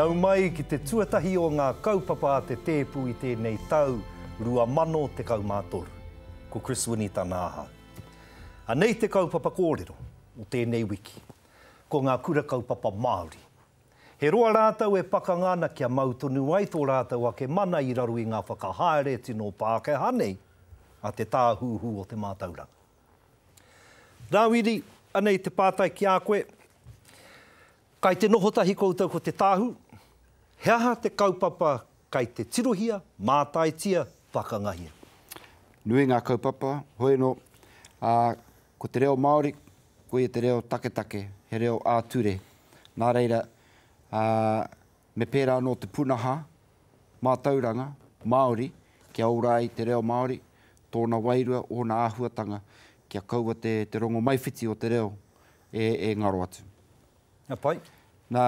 Nau mai ki te tuatahi o ngā kaupapa a te Tēpu I tēnei tau, rua mano te kaumātoru. Ko Chris Winnie tāna aha. Anei te kaupapa kōrero o tēnei wiki, ko ngā Kura Kaupapa Māori. He roa rātau e pakanga ana kia mautonu ai tō rātau a ke mana I raro I ngā whakahaere tino Pākehā nei a Te Tāhuhu o Te Mātauranga. Rawiri, anei te pātai ki a koe, kai te nohotahi koutou ko te tāhu, he aha te kaupapa kai te tirohia, mātaitia, whakangahia. Nui ngā kaupapa, hoi no, ko te reo Māori, koe te reo taketake, he reo āture. Nā reira, me pērā no te punaha, Mātauranga, Māori, kia aurai te reo Māori, tōna wairua o nā āhuatanga, kia kaua te rongo maiwhiti o te reo e ngaro atu. Nā pai. Nā,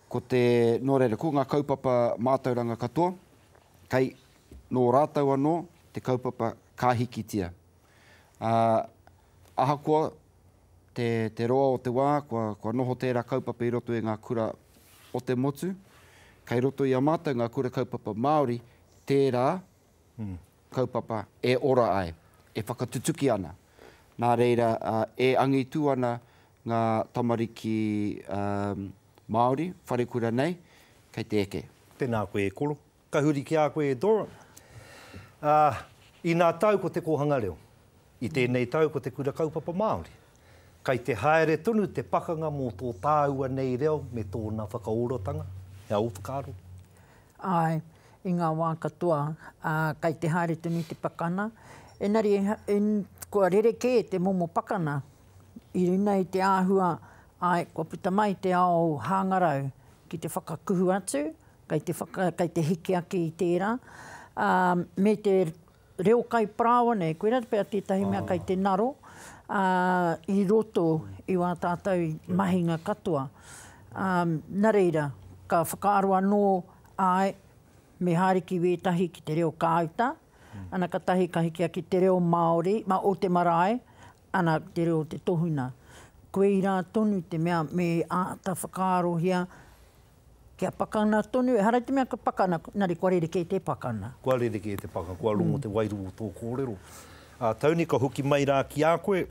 ko te, nō reira, ko ngā kaupapa Mātauranga katoa, kai nō rātau anō, te kaupapa kāhikitia. Ahakoa, te roa o te wā, kua noho tērā kaupapa I roto e ngā kura o te motu, kai roto I a mātou ngā kura kaupapa Māori, tērā kaupapa e ora ai, e whakatutuki ana. Nā reira, e angitu ana ngā tamariki Māori, wharekura nei, kei te eke. Tēnā koe e koro. Ka huri ki a koe e Dora. I nā tau ko te kohanga reo. I tēnei tau ko te Kura Kaupapa Māori. Kai te haere tonu te pakanga mō tō tāua nei reo me tōna whakaorotanga. Hea o whakaaro. Ai, I ngā wā katoa, kai te haere tonu te pakana. Enari, kua rereke te momo pakana. I runa I te āhua, ai, kua puta mai te ao hāngarau ki te whakakuhu atu, kai te hiki ake I tērā. Me te reo kai prāua nei, koe rata pēr tētahi mea kai te naro, I roto I wā tātou mahinga katoa. Nā reira, ka whakaarua nō ai, me hāriki wētahi ki te reo kāuta, ana ka tahi ka hiki ake te reo Māori, o te marae, ana te reo te tohuna. Koe I rā tonu te mea me āta whakaarohia kia pakana tonu. E harai te mea ka pakana, nari kua rereke te pakana. Kua rereke te pakana, kua rungo te wairu o tō kōrero. Toni, ka huki mai rā ki a koe,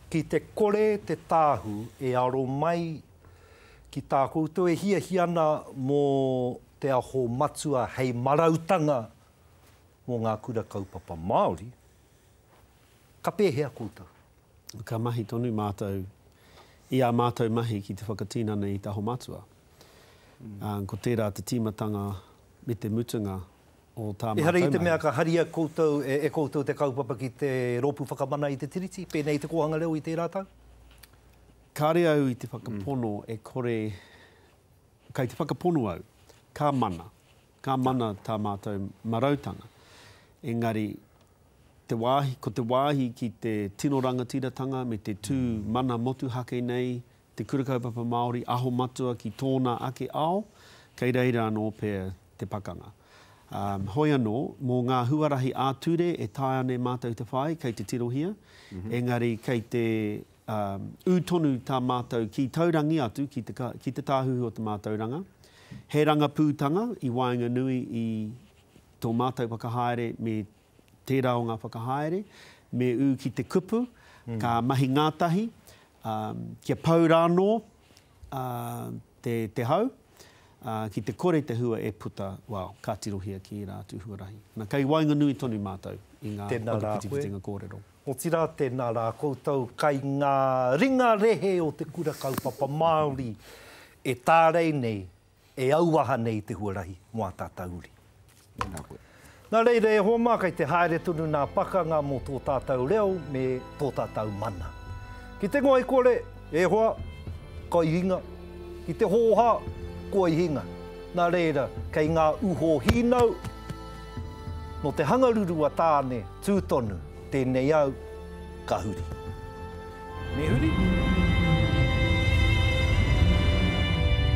ki te kore te tāhu e aro mai ki tā koutou e hiahiana mō te aho matua hei marautanga mō ngā Kura Kaupapa Māori. Ka pēhea koutou. Ka mahi tonu mātou, I a mātou mahi ki te whakatina nei I taho matua. Ko tērā te tīmatanga me te mutunga o tā mātou. E hara I te mea ka haria koutou, e koutou te kaupapa ki te ropu whakamana I te tiriti, pēnei te kohanga leo I te rātau? Kāre au I te whakapono e kore, kai te whakapono au, ka mana tā mātou marautanga. Engari, ko te wāhi ki te tino rangatiratanga me te tū mana motu hake nei, te Kura Kaupapa Māori, aho matua ki tōna ake ao, kei reira anō pēr te pakanga. Hoi anō, mō ngā huarahi āture e tae ane mātou te whai, kei te tirohia, engari kei te ūtonu tā mātou ki taurangi atu, ki te tāhuhu o te Mātauranga. He rangapūtanga I wainga nui I tō mātou whakahaere me tērā o ngā whakahaere, me u ki te kupu, ka mahi ngātahi, kia paurāno te hau, ki te kore te hua e puta, ka tirohia ki rā tu huarahi. Nā kei wainga nui tonu mātou I ngā whakapitipitinga kōrero. O tira tēnā rā koutou, kai ngā ringa rehe o te Kura Kaupapa Māori e tārei nei, e auaha nei te huarahi moa tātou uri. Nā reira e hoa mā kai te haere tonu nā pakanga mō tō tātou reo me tō tātou mana. Ki te ngoa I kore, e hoa, ka ihinga. Ki te hōha, ko ihinga. Nā reira, kei ngā uho hinau, no te hangarurua tāne, tūtonu, tēnei au, ka huri. Me huri?